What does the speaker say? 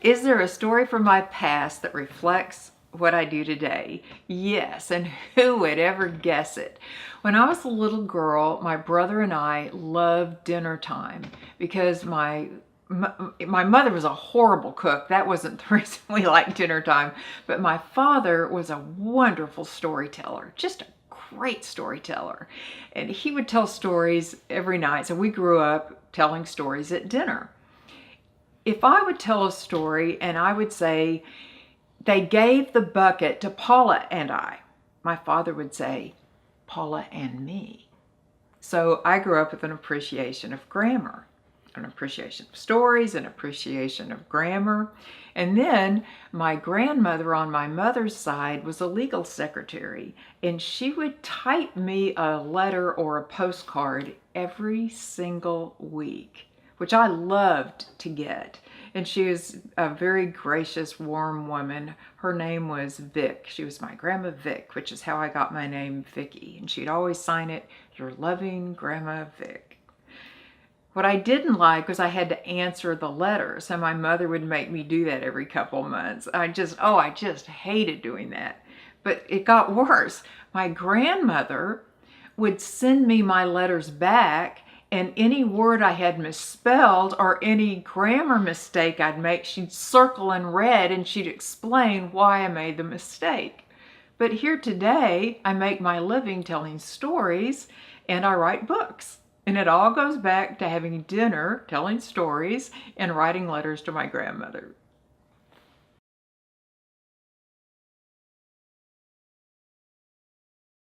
Is there a story from my past that reflects what I do today? Yes, and who would ever guess it? When I was a little girl, my brother and I loved dinner time because my mother was a horrible cook. That wasn't the reason we liked dinner time, but my father was a wonderful storyteller, just a great storyteller. And he would tell stories every night. So we grew up telling stories at dinner. If I would tell a story and I would say, they gave the bucket to Paula and I, my father would say, Paula and me. So I grew up with an appreciation of grammar, an appreciation of stories, an appreciation of grammar. And then my grandmother on my mother's side was a legal secretary, and she would type me a letter or a postcard every single week, which I loved to get. And she was a very gracious, warm woman. Her name was Vic. She was my Grandma Vic, which is how I got my name Vicki. And she'd always sign it, your loving Grandma Vic. What I didn't like was I had to answer the letters, and my mother would make me do that every couple months. I just hated doing that. But it got worse. My grandmother would send me my letters back, and any word I had misspelled or any grammar mistake I'd make, she'd circle in red and she'd explain why I made the mistake. But here today, I make my living telling stories and I write books. And it all goes back to having dinner, telling stories, and writing letters to my grandmother.